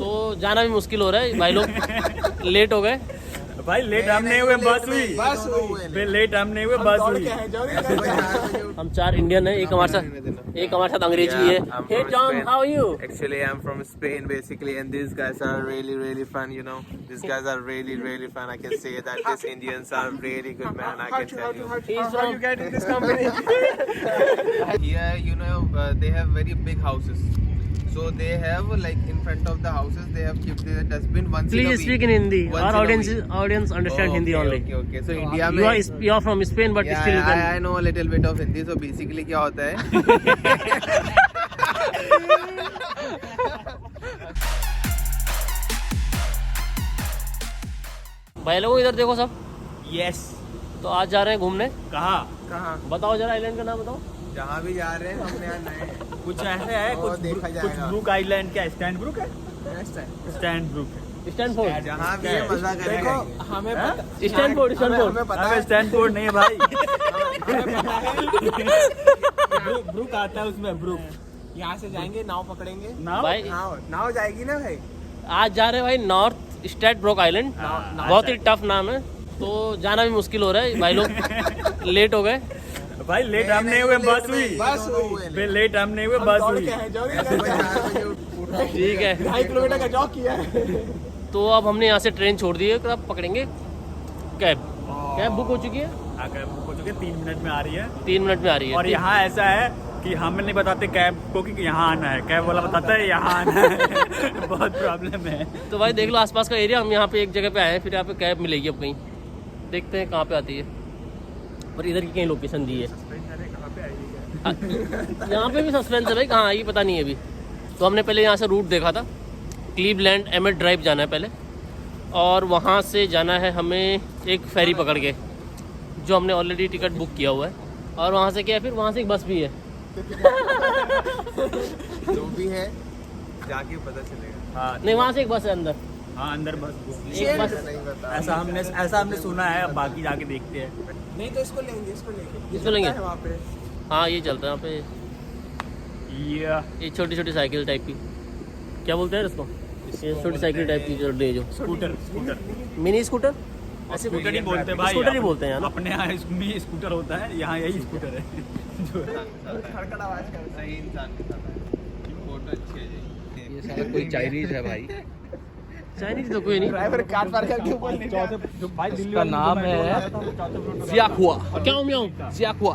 तो जाना भी मुश्किल हो रहा है, भाई लोग लेट हो गए। भाई लेट हम नहीं हुए, बस हुई। लेट हम नहीं हुए, बस हुई। हम 4 इंडियन है, एक हमारे साथ अंग्रेजी भी है। Hey Tom, how are you? Actually, I'm from Spain, basically, and these guys are really fun. You know, these guys are really fun. I can say that these Indians are really good, man. I can tell you. He's from You get in this company. Here, you know, they have very big houses. So they have like in front of the houses, they have kept the dustbin once in a Please week. speak in Hindi. Once Our in a audience understand Oh, Hindi okay, only. Okay. So India You में are from Spain, but yeah, still you can. I know a little bit of Hindi. So basically क्या होता है? भाई लोगों इधर देखो सब। Yes. तो आज जा रहे हैं घूमने। कहाँ? बताओ जरा आइलैंड का नाम बताओ। जहाँ भी जा रहे हैं हमने यहाँ नए हैं। कुछ ऐसे है, वो कुछ देखा कुछ जाएगा। ब्रूक आइलैंड, क्या स्टैंड ब्रूक है? स्टैंड ब्रूक है। स्टैनफोर्ड। जहाँ भी है मजा करेंगे। हमें स्टैनफोर्ड। पता है स्टैंडफोर्ड नहीं है भाई। ब्रूक आता है उसमें, ब्रूक। यहाँ से जाएंगे, नाव पकड़ेंगे। भाई नाव जाएगी ना भाई। आज जा रहे हैं भाई नॉर्थ स्टेट ब्रोक आइलैंड। बहुत ही टफ नाम है, तो जाना भी मुश्किल हो रहा है, भाई लोग लेट हो गए। भाई लेट हम नहीं हुए, बस हुई। लेट हम नहीं हुए, बस हुई। ठीक है, 2.5 किलोमीटर का जॉग किया है। तो अब हमने यहाँ से ट्रेन छोड़ दी है, अब पकड़ेंगे कैब। कैब बुक हो चुकी है, हाँ, कैब बुक हो चुकी है, 3 मिनट में आ रही है। 3 मिनट में आ रही है। और यहाँ ऐसा है कि हम नहीं बताते कैब को कि यहाँ आना है, कैब वाला बताता है यहाँ आना है। बहुत प्रॉब्लम है। तो भाई देख लो आसपास का एरिया। हम यहाँ पे एक जगह पे आए हैं, फिर यहाँ पे कैब मिलेगी अब कहीं, देखते हैं कहाँ पे आती है। और इधर की कहीं लोकेशन दी है, यहाँ पे भी सस्पेंस है भाई, कहाँ आई पता नहीं है अभी। तो हमने पहले यहाँ से रूट देखा था, क्लीवलैंड एमेट ड्राइव जाना है पहले, और वहाँ से जाना है हमें एक फेरी पकड़ के, जो हमने ऑलरेडी टिकट बुक किया हुआ है। और वहाँ से क्या है, फिर वहाँ से एक बस भी है। जो भी है जाके पता चलेगा। हाँ नहीं, वहाँ से एक बस है अंदर। हाँ, अंदर बस एक बस नहीं बता। ऐसा हमने सुना है, अब बाकी जाके देखते हैं। नहीं तो इसको लेंगे, इसको लेंगे। वहाँ पे हाँ ये चलता है यहाँ पे, ये छोटी छोटी साइकिल टाइप की, क्या बोलते हैं इसको, ये छोटी साइकिल टाइप की जो स्कूटर मिनी स्कूटर। स्कूटर ही बोलते हैं भाई, स्कूटर ही बोलते हैं यार। अपने यहाँ भी स्कूटर होता है, यहाँ यही स्कूटर है। खड़खड़ आवाज कर। सही इंसान के साथ है। फोटो अच्छी है जी। ये साला कोई चाइनीज है भाई। चाइनीज तो कोई नहीं। ड्राइवर कार पार करके ऊपर नहीं जाता। जो भाई दिल्ली इसका नाम है जियाकुआ। क्या म्याऊं जियाकुआ।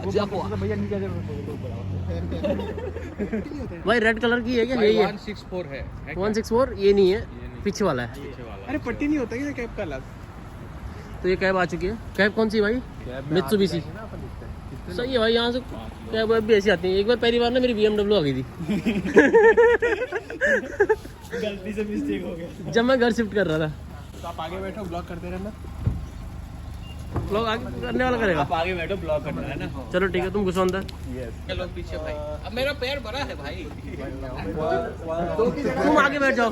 भैया नीचे भाई रेड कलर की है क्या? यही है 164 है। 164। ये नहीं है, पीछे वाला है। अरे पट्टी नहीं होता क्या कैब का अलग? तो ये कैब आ चुकी है। कैब कौन सी भाई? मित्सुबिशी। सही है भाई, यहाँ से कैब वैब भी ऐसी आती है। एक बार पहली बार ना मेरी BMW आ गई थी। गलती से मिस्टेक हो गया। जब मैं घर शिफ्ट कर रहा था। तो आप आगे बैठो, ब्लॉक करते रहना। ब्लॉग आगे करने वाला करेगा। आप आगे बैठो, ब्लॉक करना है ना। चलो ठीक है, तुम घुसो अंदर। चलो पीछे भाई, अब मेरा पैर बड़ा है भाई। तुम आगे बैठ जाओ।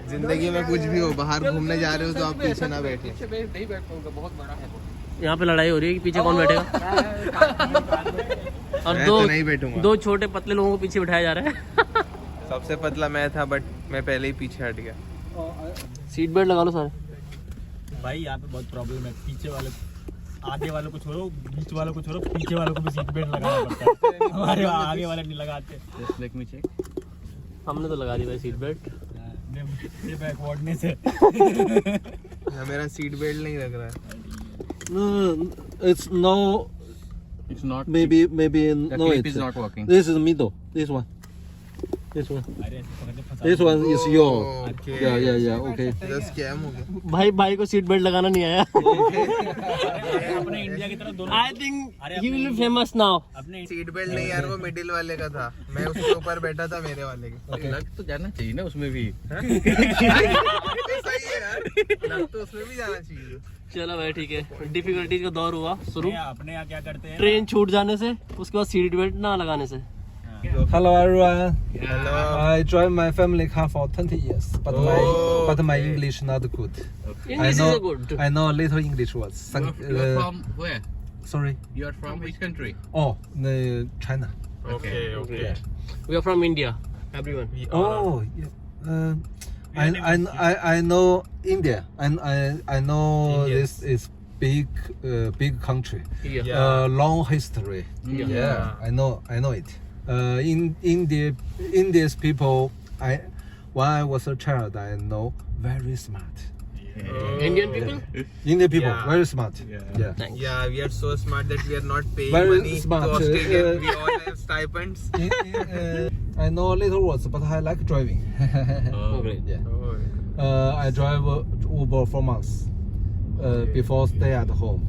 जिंदगी में कुछ भी हो, बाहर घूमने जा रहे हो तो आप पीछे ना बैठे। पीछे नहीं बैठ पाऊंगा, बहुत बड़ा है। यहाँ पे लड़ाई हो रही है कि पीछे कौन बैठेगा। और मैं तो नहीं बैठूंगा। दो छोटे पतले लोगों को पीछे बिठाया जा रहा है। सबसे पतला मैं था, बट मैं पहले ही पीछे हट गया। सीट बेल्ट लगा लो सारे। भाई यहाँ पे बहुत प्रॉब्लम है, पीछे वाले आगे वालों को छोड़ो, बीच वालों को छोड़ो, पीछे वालों को भी सीट बेल्ट लगाना पड़ता है। हमारे आगे वाले नहीं लगाते। Let me check. हमने तो लगा दी भाई सीट बेल्ट। ये बैकवर्डनेस है। मेरा सीट बेल्ट नहीं लग रहा है। It's no, It's not. maybe The no. clip It's is not working. this is middle. This one. अरे पकड़ते फंसा। This one is your. Okay. Yeah. Okay. Just scam हो गया। भाई को सीट बेल्ट लगाना नहीं आया। अपने इंडिया की तरफ दोनों। I think he will be famous now. अपने सीट बेल्ट नहीं यार, वो मिडिल वाले का था। मैं उसके ऊपर बैठा था, मेरे वाले के। लग तो जाना चाहिए ना उसमें भी। तो सही है यार, लग तो उसमें भी जाना चाहिए। चलो भाई ठीक है, डिफिकल्टीज का दौर हुआ शुरू। अपने यहाँ क्या करते हैं, ट्रेन छूट जाने से, उसके बाद सीट बेल्ट ना लगाने से। Hello everyone. Hello. I joined my family car for 20 years, but my English not good. English is good. I know a little English words. You're from where? Sorry. You're from which country? Oh, China. Okay. We are from India, everyone. Oh, yeah. I know India, and I know Indians. this is big country. Yeah. Long history. Yeah. I know it. In India's people, when I was a child, I know very smart. Indian people? Indian people Yeah. very smart. Yeah. Thanks. Yeah, we are so smart that we are not paying Very money smart. to Australia. We all have stipends. I know little words, but I like driving. Oh, great. Yeah. Oh. I drive Uber for months before stay at home.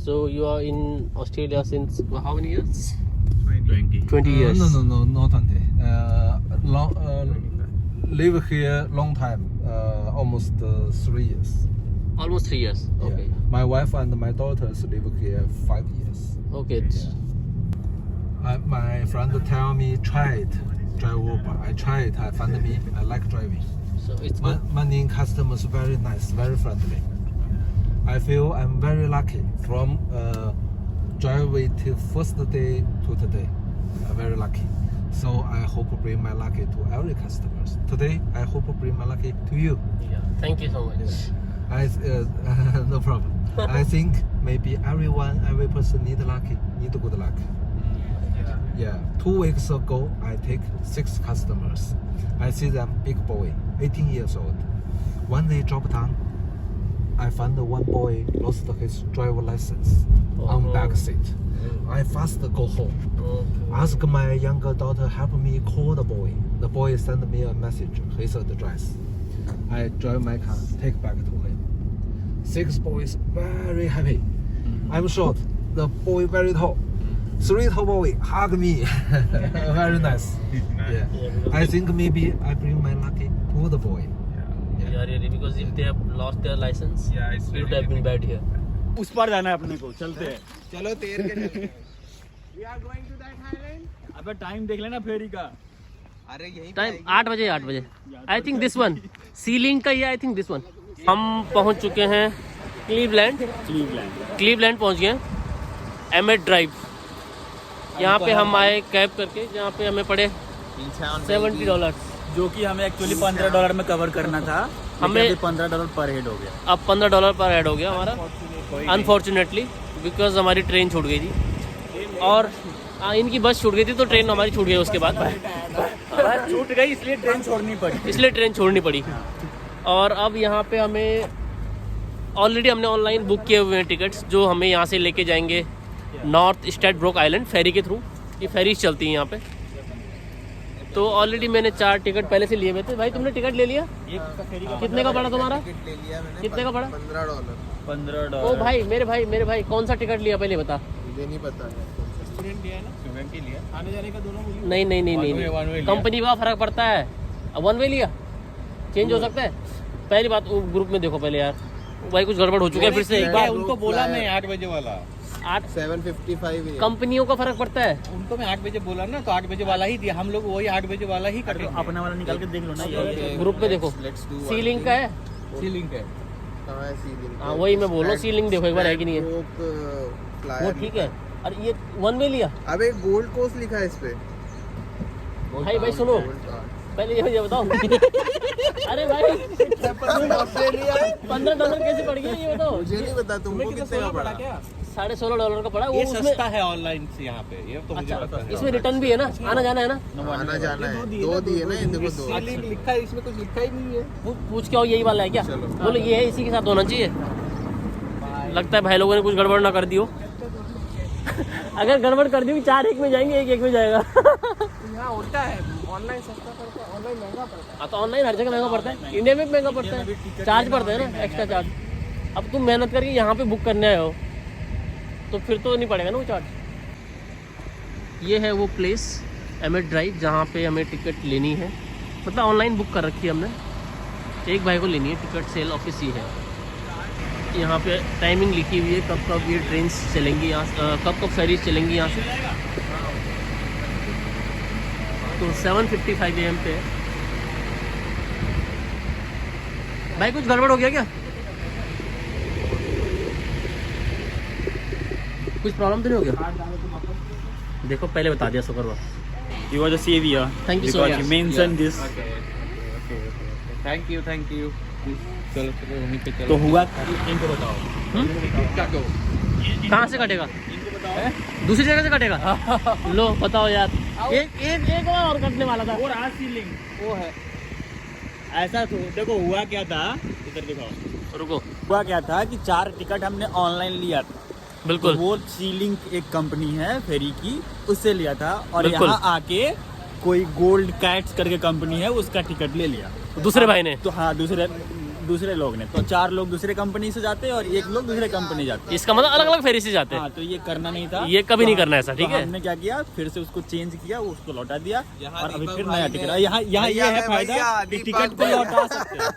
So you are in Australia since how many years? 20. 20 years. No, not 20. Live here long time, almost 3 years. Almost 3 years. Yeah. Okay. My wife and my daughters live here 5 years. Okay. My friend tell me try it, drive Uber. I try it. I find me. I like driving. So it's good. Many customers very nice, very friendly. I feel I'm very lucky from driving till first day to today. I'm very lucky. So I hope to bring my lucky to every customers. Today I hope to bring my lucky to you. Yeah. Thank you so much. No problem. I think maybe every person need lucky, need good luck. Yeah. 2 weeks ago, I take 6 customers. I see them big boy, 18 years old. When they drop down, I found one boy lost his driver license on back seat. I fast go home. Ask my younger daughter help me call the boy. The boy sent me a message, his address. I drive my car, take back to him. 6 boys very happy. I'm short. The boy very tall. 3 tall boy hug me. Very nice. Yeah. I think maybe I bring my lucky to the boy. Yeah, really, because if they have lost their license, Yeah, it's it would have been bad here. उस पार जाना है अपने को, चलते हैं। चलो तैर के चलते हैं। We are going to that island. अबे टाइम देख लेना फेरी का। अरे यही टाइम 8 बजे 8 बजे। I think this one ceiling का ही आई थिंक दिस वन। हम पहुंच चुके हैं क्लीवलैंड पहुंच गए एमेट ड्राइव। यहाँ पे हम आए कैब करके, जहाँ पे हमें पड़े $70, जो कि हमें एक्चुअली $15 में कवर करना था। हमें $15 पर हेड हो गया। अब $15 पर ऐड हो गया हमारा, अनफॉर्चुनेटली, बिकॉज हमारी ट्रेन छूट गई थी और इनकी बस छूट गई थी तो ट्रेन हमारी छूट गई उसके बाद। छूट गई इसलिए ट्रेन छोड़नी पड़ी। और अब यहाँ पे हमें ऑलरेडी हमने ऑनलाइन बुक किए हुए हैं टिकट्स, जो हमें यहाँ से लेके जाएंगे नॉर्थ स्टैडब्रोक आइलैंड फेरी के थ्रू। ये फेरीज चलती हैं यहाँ पे। तो ऑलरेडी मैंने 4 टिकट पहले से लिए हुए थे। भाई तुमने टिकट ले लिया? कितने का पड़ा तुम्हारा? ले लिया मैंने। कितने का पड़ा? $15। ओ भाई मेरे भाई कौन सा टिकट लिया पहले बता। मुझे नहीं पता है। स्टूडेंट लिया है ना? स्टूडेंट के लिए आने जाने का दोनों मिली। नहीं, कंपनी का फर्क पड़ता है। अब 1 वे लिया, चेंज हो सकता है। पहली बात ग्रुप में देखो पहले यार, भाई कुछ गड़बड़ हो चुका है फिर से। एक बार उनको बोला मैं 8 बजे वाला। 755 है। कंपनियों का फर्क पड़ता है। उनको मैं 8 बजे बोला ना, तो 8 बजे वाला ही दिया। हम लोग वही 8 बजे वाला ही कर अपना वाला निकाल के देख लो ना। ये ग्रुप में देखो सीलिंग का है। सीलिंग है। कहाँ है सीलिंग? हाँ वही मैं बोल रहा हूँ, सीलिंग देखो एक बार है कि नहीं है। वो ठीक है। अरे ये 1 वे लिया। अबे गोल्ड कोस्ट लिखा है इस पे। भाई सुनो, पहले ये बताओ। अरे भाई $15 कैसे पड़ गया ये बताओ। मुझे नहीं पता तुमको कितने का पड़ा। $16.5 का पड़ा। ये वो सस्ता है ऑनलाइन से यहाँ पे। ये तो मुझे पता है। इसमें रिटर्न भी है ना, आना जाना है ना। आना जाना है। 2 दिए ना, इन देखो 2। सीलिंग लिखा है, इसमें कुछ लिखा ही नहीं है। पूछ के आओ यही वाला है क्या? चलो। बोलो ये है, इसी के साथ होना चाहिए। लगता है भाई लोगों ने कुछ गड़बड़ ना कर दी हो। अगर गड़बड़ कर दी 4 एक में जाएंगे, 1 में जाएगा। यहाँ उल्टा है, ऑनलाइन सस्ता पड़ता है, ऑनलाइन महंगा पड़ता है। हाँ तो ऑनलाइन हर जगह महंगा पड़ता है, इंडिया में भी महंगा पड़ता है। चार्ज पड़ता है ना, एक्स्ट्रा चार्ज। अब तुम मेहनत करके यहाँ पे बुक करने आए हो तो फिर तो नहीं पड़ेगा ना वो चार्ज। ये है वो प्लेस एमेट ड्राइव जहाँ पे हमें टिकट लेनी है, मतलब ऑनलाइन बुक कर रखी है हमने। एक भाई को लेनी है टिकट, सेल ऑफिस ही है। यहाँ पे टाइमिंग लिखी हुई है, कब कब ये ट्रेन चलेंगी यहाँ, कब फेरीज चलेंगी यहाँ से। तो 7:55 AM पे है। भाई कुछ गड़बड़ हो गया क्या? कुछ प्रॉब्लम तो नहीं हो गया? देखो पहले बता दिया शुक्रवार। You are the savior. Thank you so because much. you mentioned this. Thank you, thank you. चलो चलो वहीं पे चलो। तो हुआ इनको बताओ। कहाँ से कटेगा? दूसरी जगह से कटेगा? लो बताओ यार। एक बार और कटने वाला था। और आज सीलिंग वो है ऐसा तो देखो हुआ क्या था, इधर दिखाओ। रुको, हुआ क्या था कि 4 टिकट हमने ऑनलाइन लिया था। बिल्कुल। वो सीलिंग एक कंपनी है फेरी की, उससे लिया था और बिल्कुल। यहाँ आके कोई गोल्ड कैट्स करके कंपनी है उसका टिकट ले लिया दूसरे भाई ने। तो हाँ दूसरे लोग ने, तो 4 लोग दूसरे कंपनी से जाते हैं और 1 लोग दूसरे कंपनी जाते इसका मतलब अलग अलग फेरी से जाते हैं। हैं। हाँ तो ये करना नहीं था, ये कभी नहीं करना तो ऐसा, ठीक है? हमने क्या किया, फिर से उसको चेंज किया, उसको लौटा दिया यहाँ और अभी दीपक फिर भाई नया ने- टिकट। यहाँ यहाँ ये है भैया, फायदा कि दीपक टिकट को भाई- लौटा सकते हैं।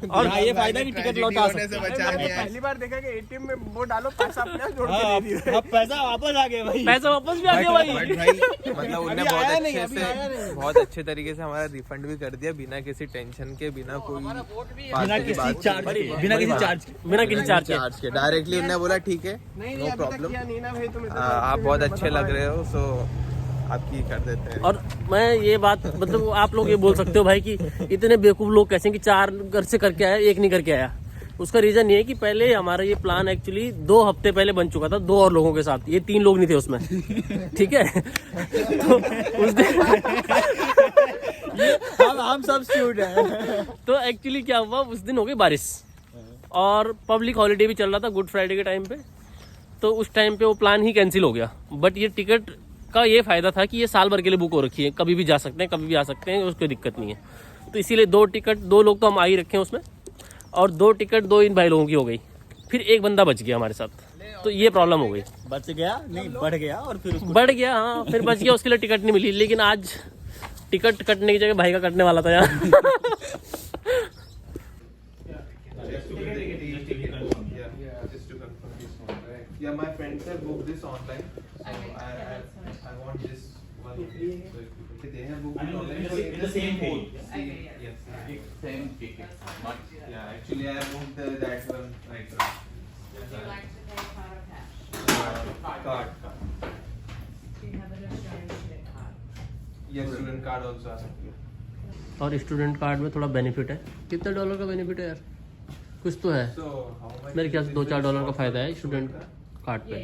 और यहाँ ये फायदा कि टिकट लौटा सकते हैं। बचा मैंने दिया है। पहली बार देखा कि एटीएम में वो डालो पैसा अपने आप जोड़ के दे दिए। अब पैसा वापस आ गया भाई। पैसा वापस भी आ गया भाई। बट भाई मतलब उनने अभी बहुत आया नहीं, अच्छे अभी आया से नहीं। बहुत अच्छे तरीके से हमारा रिफंड भी कर दिया, बिना किसी टेंशन के, बिना कोई बिना फालतू की किसी बात चार्ज के। के, बिना किसी चार्ज के। बिना किसी चार्ज के। चार्ज के डायरेक्टली उन्होंने बोला ठीक है, नहीं नो अभी तक प्रॉब्लम, किया नहीं ना भाई, तुम आप बहुत अच्छे लग रहे हो, सो आपकी कर देते हैं। और मैं ये बात मतलब आप लोग ये बोल सकते हो भाई कि इतने बेवकूफ लोग कैसे हैं कि 4 घर से करके आया, 1 नहीं करके आया। उसका रीजन ये है कि पहले हमारा ये प्लान एक्चुअली 2 हफ्ते पहले बन चुका था 2 और लोगों के साथ। ये 3 लोग नहीं थे उसमें, ठीक है? तो उस दिन हम सब्स्टिट्यूट हैं। तो एक्चुअली क्या हुआ, उस दिन हो गई बारिश और पब्लिक हॉलीडे भी चल रहा था गुड फ्राइडे के टाइम पे। तो उस टाइम पे वो प्लान ही कैंसिल हो गया। बट ये टिकट का ये फायदा था कि ये साल भर के लिए बुक हो रखी है, कभी भी जा सकते हैं, कभी भी आ सकते हैं, उसकी दिक्कत नहीं है। तो इसीलिए 2 टिकट, 2 लोग तो हम आ ही रखे हैं उसमें, और 2 टिकट 2 इन भाई लोगों की हो गई। फिर एक बंदा बच गया हमारे साथ, तो ये प्रॉब्लम हो गई। बच गया नहीं, बढ़ गया और फिर उसको बढ़ गया, हाँ फिर बच गया, उसके लिए टिकट नहीं मिली। लेकिन आज टिकट कटने की जगह भाई का कटने वाला था यार। Yeah, my friends have booked this online. So I want this one. So they have booked it online. So in the same code. day. Yes. Same ticket. But Yeah, actually I booked that one right now. Would you like to pay card or cash? Card. Do you have an Australian student card? Yes, student card also. I have. और student card में थोड़ा benefit है। कितने dollar का benefit है यार? कुछ तो है, So how much? मेरे ख्याल से 2-4 डॉलर का फायदा है स्टूडेंट कार्ड पे।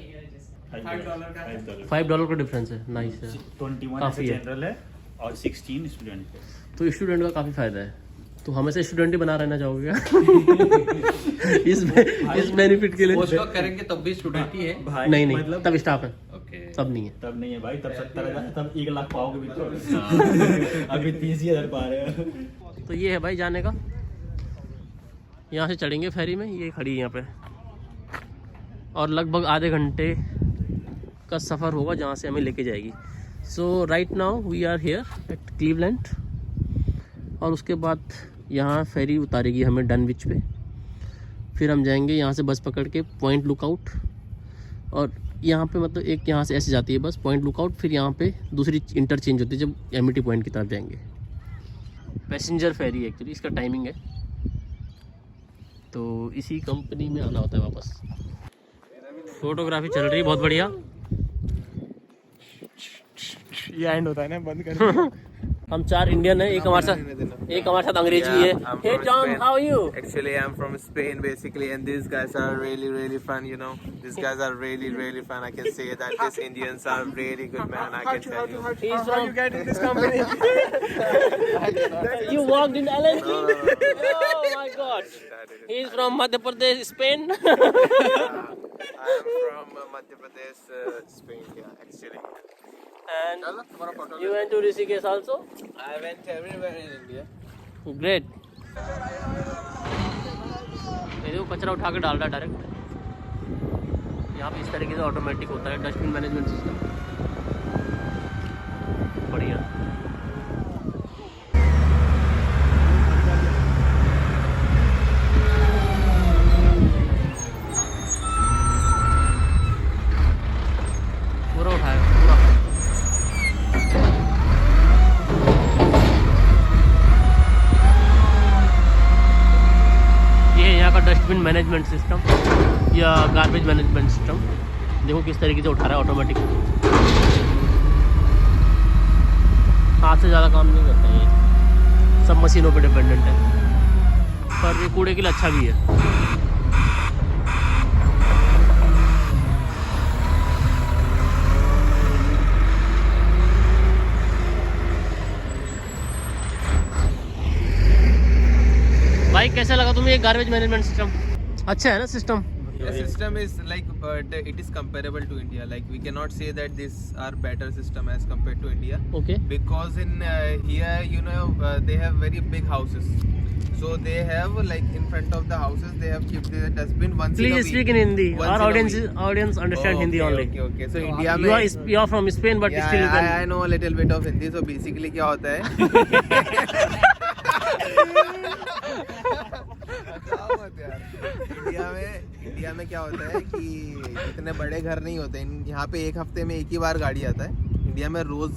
$5 का डिफरेंस है, नाइस है। 21 काफी है। जनरल है और 16 स्टूडेंट है। तो स्टूडेंट का काफी फायदा है। तो हमेशा स्टूडेंट ही बना रहना चाहोगे क्या? इस बेनिफिट के लिए? पोस्ट डॉक करेंगे तब भी स्टूडेंट ही है। भाई नहीं नहीं, मतलब तब स्टाफ है, ओके। तब नहीं है। तब नहीं है भाई, तब 70,000, तब 1 लाख पाओगे भी तो। अभी 30,000 पा रहे हो। तो ये है भाई जाने का। यहाँ से चढ़ेंगे फेरी में, ये खड़ी है यहाँ पे, और लगभग आधे घंटे का सफ़र होगा जहाँ से हमें लेके जाएगी। So right now we are here at Cleveland, और उसके बाद यहाँ फेरी उतारेगी हमें डनविच पे। फिर हम जाएंगे यहाँ से बस पकड़ के पॉइंट लुकआउट, और यहाँ पे मतलब एक यहाँ से ऐसे जाती है बस पॉइंट लुकआउट, फिर यहाँ पे दूसरी इंटरचेंज होती है जब एमिटी पॉइंट की तरफ जाएंगे। पैसेंजर फेरी एक्चुअली इसका टाइमिंग है, तो इसी कंपनी में आना होता है वापस। फोटोग्राफी चल रही है बहुत बढ़िया। ये एंड होता है ना, बंद कर। हम 4 इंडियन हैं, एक हमारे साथ अंग्रेज भी है। I'm hey from John, Spain. How are you? Actually, I'm from Spain basically, and these guys are really fun. You know, these guys are really fun. I can say that these Indians are really good, man. I can tell you. How you get in this company? You worked in LNG? No. Oh my god. That is- He is from Madhya Pradesh, Spain. I am from Madhya Pradesh, Spain. Yeah, actually. And you went to Rishikesh also? I went everywhere in India. Great. ये देखो कचरा उठा के डाल रहा है direct. यहाँ पे इस तरीके से ऑटोमेटिक होता है डस्टबिन मैनेजमेंट सिस्टम। बढ़िया। पूरा उठाया पूरा। ये है यहाँ का डस्टबिन मैनेजमेंट सिस्टम या गार्बेज मैनेजमेंट सिस्टम। देखो किस तरीके से उठा रहा है ऑटोमेटिक। हाथ से ज़्यादा काम नहीं करता है ये, सब मशीनों पे डिपेंडेंट है। पर ये कूड़े के लिए अच्छा भी है। भाई कैसा लगा तुम्हें ये गार्बेज मैनेजमेंट सिस्टम? अच्छा है ना system? The system is like it is comparable to India. Like we cannot say that these are better system as compared to India okay because in here you know they have very big houses. So they have like in front of the houses they have kept the dustbin once in a please week. Speak in Hindi. Once Our in a week. audience understand Oh, Hindi okay, only. Okay, okay. So India You में are from Spain but yeah, still you can I know a little bit of Hindi. So basically क्या होता है? India में क्या होता है कि इतने बड़े घर नहीं होते। यहाँ पे एक हफ्ते में एक ही बार गाड़ी आता है। इंडिया में रोज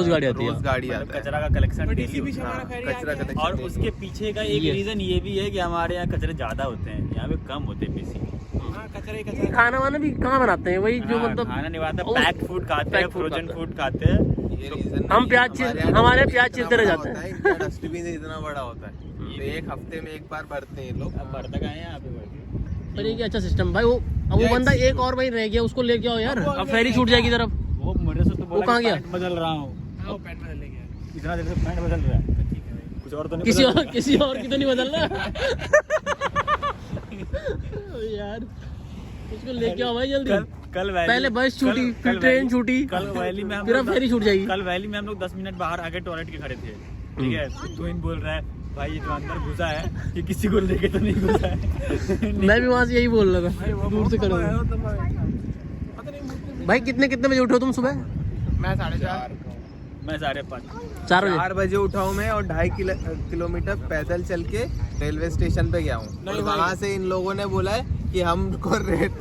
गाड़ी आती है। रोज गाड़ी आता है। कचरा का कलेक्शन डेली बीच हाँ, हमारा फेरी कचरा आ गया। collection और daily। उसके पीछे का एक Yes. रीजन ये भी है कि हमारे यहाँ कचरे ज्यादा होते हैं, यहाँ पे कम होते हैं बेसिकली। हाँ, कचरे ही कचरे। खाना वाना भी कहाँ बनाते हैं वही जो मतलब खाना नहीं बनाते, उस- पैक्ड फूड खाते हैं, packed food फ्रोजन खाते हैं। फूड खाते हैं। ये reason हम नहीं प्याज है। चिर- यहाँ हमारे डस्टबिन प्याज इतना चिरते रह बड़ा जाते होता हैं। है, इनका डस्टबिन इतना बड़ा होता है तो एक हफ्ते में एक बार भरते हैं ये लोग। अब बढ़ता कहाँ है यहाँ पे बढ़? पर ये क्या अच्छा सिस्टम भाई। वो बंदा एक और वही रह गया, उसको लेके आओ यार। अब फेरी छूट जाएगी तरफ। वो मेरे से तो बोला कहाँ कि गया? पैंट बदल रहा हूँ। हाँ, वो पैंट बदलने गया। इतना देर से पैंट बदल रहा है, कुछ और तो नहीं किसी बदल और रहा। किसी और की तो नहीं बदलना यार। उसको लेके आओ भाई जल्दी। कल वैली पहले बस छूटी, कल- फिर कल ट्रेन वैली- छूटी, कल वैली में हम फिर लोग अब फेरी छूट जाएगी। कल वैली में हम लोग 10 मिनट बाहर आके टॉयलेट के खड़े थे, ठीक है। तो इन बोल रहा है भाई ये तो अंदर घुसा है, ये किसी को लेके तो नहीं घुसा है। मैं भी वहां से यही बोल रहा भाई, था वो दूर से बहुत करो। कमाया, तो पता नहीं मुझे- भाई कितने कितने बजे उठे हो तुम सुबह? मैं 4:30। मैं 5:30 4 बजे। 4 बजे उठा हूँ मैं और 2.5 किलोमीटर पैदल चल के रेलवे स्टेशन पे गया हूँ। और वहाँ से इन लोगों ने बोला है कि हमको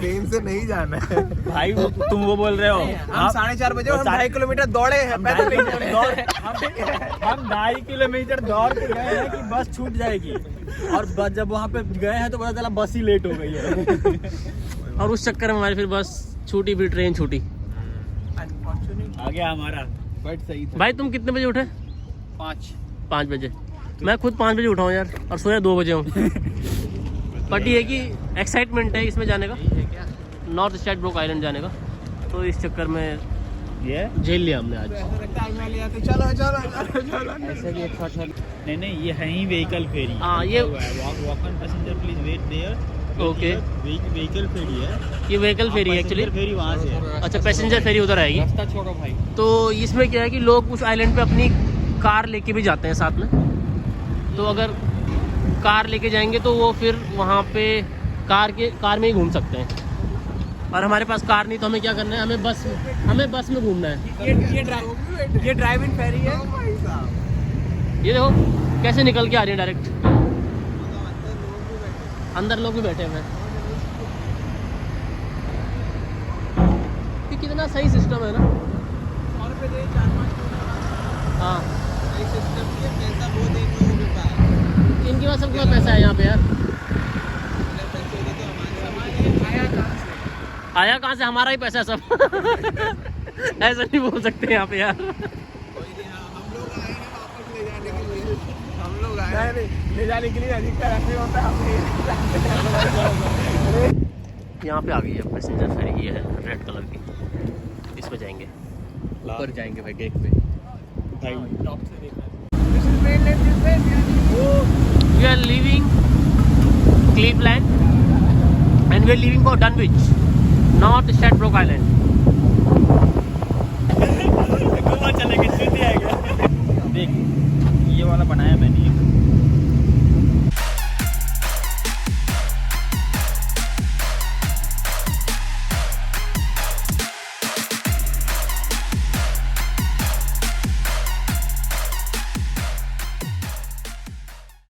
ट्रेन से नहीं जाना है। भाई तुम वो बोल रहे हो हम 4:30 बजे और 2.5 किलोमीटर दौड़े हैं पैदल नहीं दौड़े हैं। हम 2.5 किलोमीटर दौड़ के गए हैं कि बस छूट जाएगी, और बस जब वहाँ पे गए हैं तो पता चला बस ही लेट हो गई है। और उस चक्कर में हमारी फिर बस छूटी, फिर ट्रेन छूटी। आ गया हमारा। बट सही था। भाई तुम कितने बजे उठे? 5 बजे। मैं खुद 5 बजे उठा हूँ यार, और सोया 2 बजे हूँ। बट ये है कि एक्साइटमेंट है इसमें जाने का, नॉर्थ स्टेट ब्रोक आइलैंड जाने का। तो इस चक्कर में ये झेल लिया हमने आज। ऐसा लगता है मैं ले आते, चलो चलो चलो। ऐसे भी एक शॉट नहीं, ये है ही व्हीकल फेरी। हाँ, ये- walk on passenger please wait there. Okay. Vehicle ferry है, ये व्हीकल फेरी है एक्चुअली। फेरी वहाँ से है। अच्छा, पैसेंजर फेरी उधर आएगी। रास्ता छोड़ो भाई। तो इसमें क्या है कि लोग उस आइलैंड पे अपनी कार लेके भी जाते हैं साथ में। तो अगर कार लेके जाएंगे तो वो फिर वहाँ पे कार में ही घूम सकते हैं। और हमारे पास कार नहीं, तो हमें क्या करना है, हमें बस में घूमना है। ये ड्राइव इन फेरी है। ये देखो कैसे निकल के आ रही है डायरेक्ट। अंदर लोग भी बैठे हुए हैं। ये कितना सही सिस्टम है ना। और पे दे 4-5 हाँ, सिस्टम ये पैसा बहुत इन लोगों के पास। इनके पास सबके पास पैसा है यहाँ पे यार। पैसे होते तो हमारे आया कहाँ से? आया कहाँ से? हमारा ही पैसा है सब। ऐसा नहीं बोल सकते यहाँ पे यार। कोई नहीं, हाँ, हम लोग आए हैं वापस ले जाने के लिए। हम लोग आए हैं। नहीं, ले जाने के लिए अधिकतर ऐसे होता है। यहाँ पे आ गई है पैसेंजर फेरी। ये है रेड कलर की, इसमें जाएंगे, ऊपर जाएंगे भाई डेक पे। This is mainland this way, We are leaving Cleveland and we are leaving for Dunwich, North Stradbroke Island.